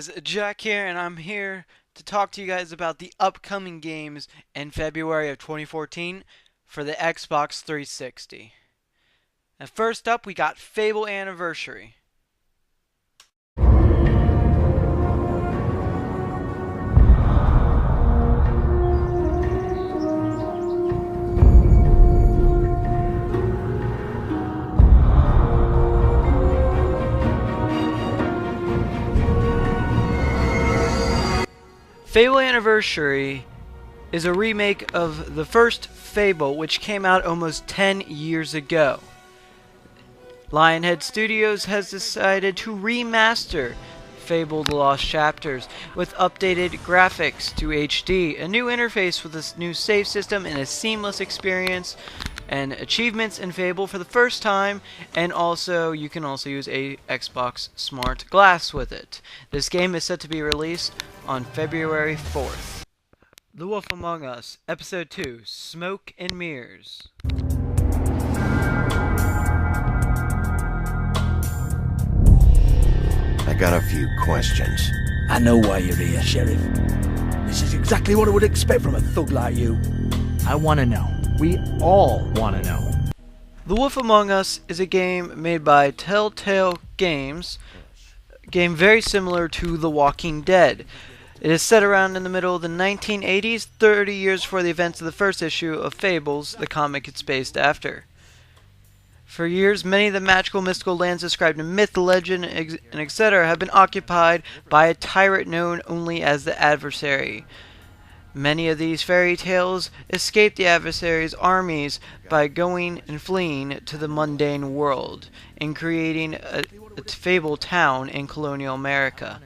guys, Jack here, and I'm here to talk to you guys about the upcoming games in February of 2014 for the Xbox 360. And first up, we got Fable Anniversary. Fable Anniversary is a remake of the first Fable, which came out almost 10 years ago. Lionhead Studios has decided to remaster Fable The Lost Chapters with updated graphics to HD, a new interface with a new save system, and a seamless experience, and achievements in Fable for the first time, and also you can also use a Xbox Smart Glass with it. This game is set to be released on February 4th. The Wolf Among Us, Episode 2, Smoke and Mirrors. I got a few questions. I know why you're here, Sheriff. This is exactly what I would expect from a thug like you. I want to know. We all want to know. The Wolf Among Us is a game made by Telltale Games, a game very similar to The Walking Dead. It is set around in the middle of the 1980s, 30 years before the events of the first issue of Fables, the comic it's based after. For years, many of the magical, mystical lands described in myth, legend, and etc. have been occupied by a tyrant known only as the Adversary. Many of these fairy tales escape the Adversary's armies by going and fleeing to the mundane world and creating a fable town in colonial America.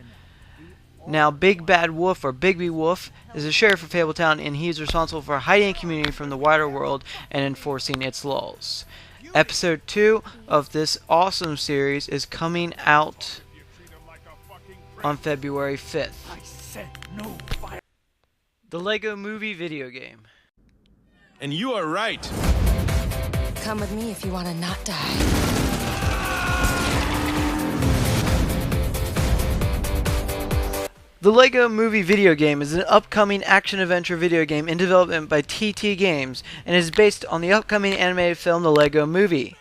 Now, Big Bad Wolf, or Bigby Wolf, is the sheriff of Fabletown, and he is responsible for hiding the community from the wider world and enforcing its laws. Episode 2 of this awesome series is coming out on February 5th. I said no fire. The Lego Movie video game. And you are right. Come with me if you want to not die. The Lego Movie video game is an upcoming action-adventure video game in development by TT Games and is based on the upcoming animated film The Lego Movie.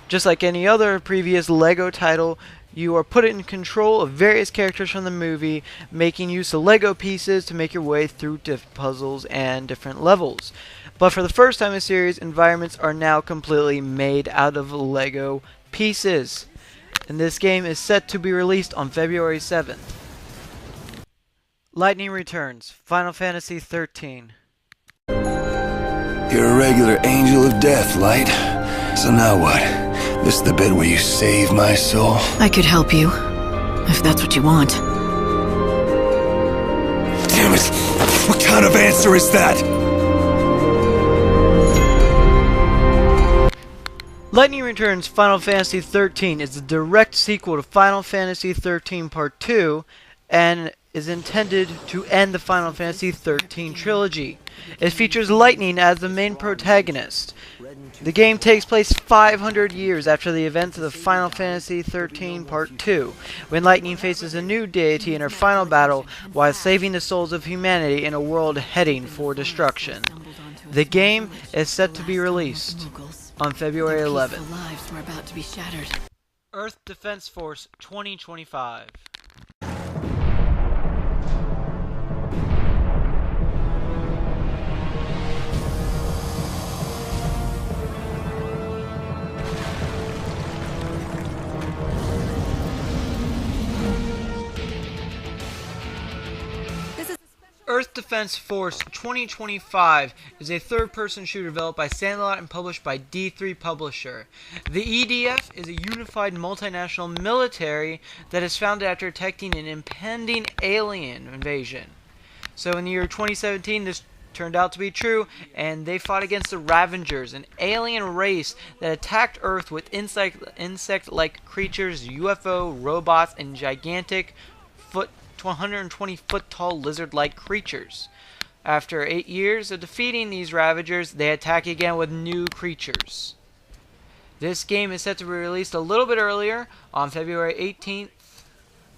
Just like any other previous Lego title, you are put in control of various characters from the movie, making use of Lego pieces to make your way through different puzzles and different levels. But for the first time in the series, environments are now completely made out of Lego pieces. And this game is set to be released on February 7th. Lightning Returns, Final Fantasy XIII. You're a regular angel of death, Light. So now what? This is the bit where you save my soul? I could help you, if that's what you want. Damn it! What kind of answer is that? Lightning Returns Final Fantasy XIII is a direct sequel to Final Fantasy XIII Part 2 and is intended to end the Final Fantasy XIII trilogy. It features Lightning as the main protagonist. The game takes place 500 years after the events of the Final Fantasy XIII Part 2, when Lightning faces a new deity in her final battle while saving the souls of humanity in a world heading for destruction. The game is set to be released on February 11th. Lives were about to be shattered. Earth Defense Force 2025. Earth Defense Force 2025 is a third-person shooter developed by Sandlot and published by D3 Publisher. The EDF is a unified multinational military that is founded after detecting an impending alien invasion. So in the year 2017, this turned out to be true, and they fought against the Ravengers, an alien race that attacked Earth with insect-like creatures, UFO, robots, and gigantic 120-foot tall lizard-like creatures. After 8 years of defeating these Ravagers, they attack again with new creatures. This game is set to be released a little bit earlier on February 18th,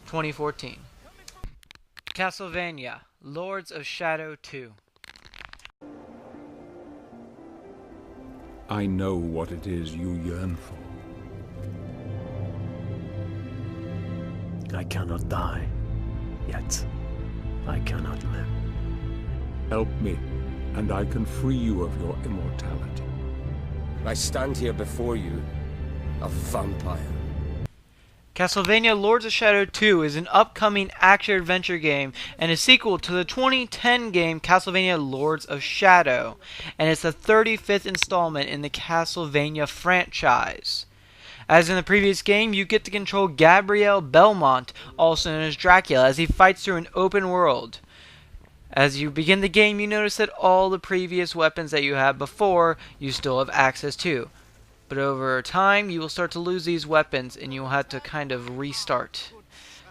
2014. Castlevania Lords of Shadow 2. I know what it is you yearn for. I cannot die, yet I cannot live. Help me, and I can free you of your immortality. I stand here before you, a vampire. Castlevania Lords of Shadow 2 is an upcoming action-adventure game and a sequel to the 2010 game Castlevania Lords of Shadow, and it's the 35th installment in the Castlevania franchise. As in the previous game, you get to control Gabriel Belmont, also known as Dracula, as he fights through an open world. As you begin the game, you notice that all the previous weapons that you had before, you still have access to. But over time, you will start to lose these weapons, and you'll have to kind of restart.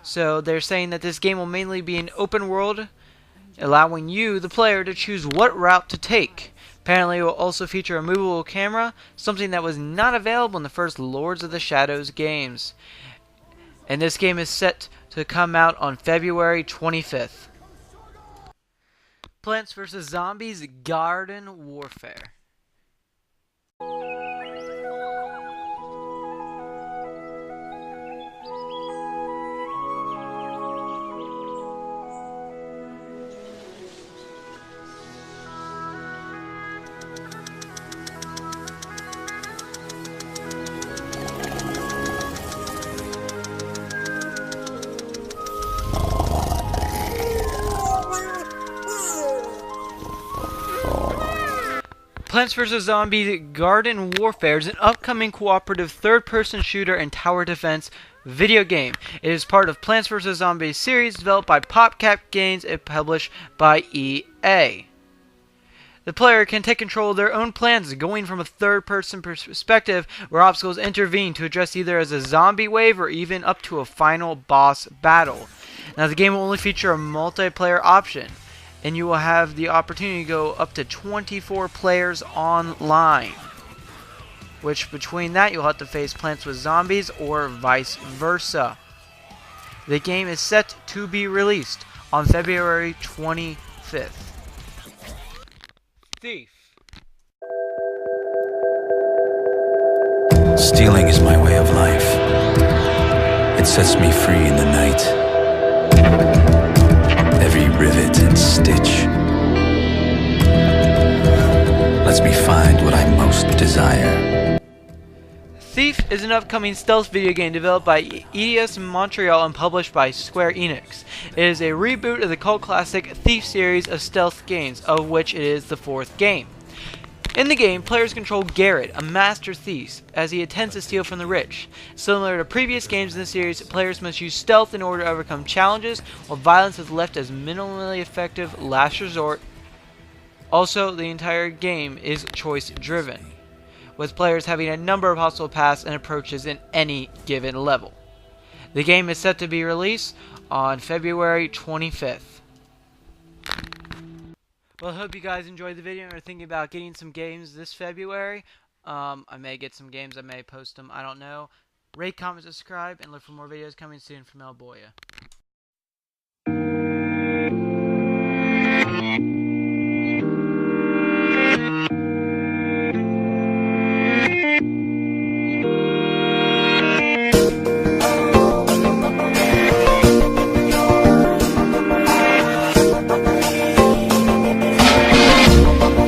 So they're saying that this game will mainly be an open world, allowing you, the player, to choose what route to take. Apparently, it will also feature a movable camera, something that was not available in the first Lords of the Shadows games. And this game is set to come out on February 25th. Plants vs. Zombies Garden Warfare. Plants vs. Zombies Garden Warfare is an upcoming cooperative third-person shooter and tower defense video game. It is part of Plants vs. Zombies series developed by PopCap Games and published by EA. The player can take control of their own plants, going from a third-person perspective where obstacles intervene to address either as a zombie wave or even up to a final boss battle. Now, the game will only feature a multiplayer option, and you will have the opportunity to go up to 24 players online. Which, between that, you'll have to face Plants with Zombies or vice versa. The game is set to be released on February 25th. Thief. Stealing is my way of life. It sets me free in the night. Every rivet and stitch lets me find what I most desire. Thief is an upcoming stealth video game developed by EDS Montreal and published by Square Enix. It is a reboot of the cult classic Thief series of stealth games, of which it is the fourth game. In the game, players control Garrett, a master thief, as he attempts to steal from the rich. Similar to previous games in the series, players must use stealth in order to overcome challenges, while violence is left as minimally effective last resort. Also, the entire game is choice-driven, with players having a number of possible paths and approaches in any given level. The game is set to be released on February 25th. Well, I hope you guys enjoyed the video and are thinking about getting some games this February. I may get some games, I may post them, I don't know. Rate, comment, subscribe, and look for more videos coming soon from El Boya.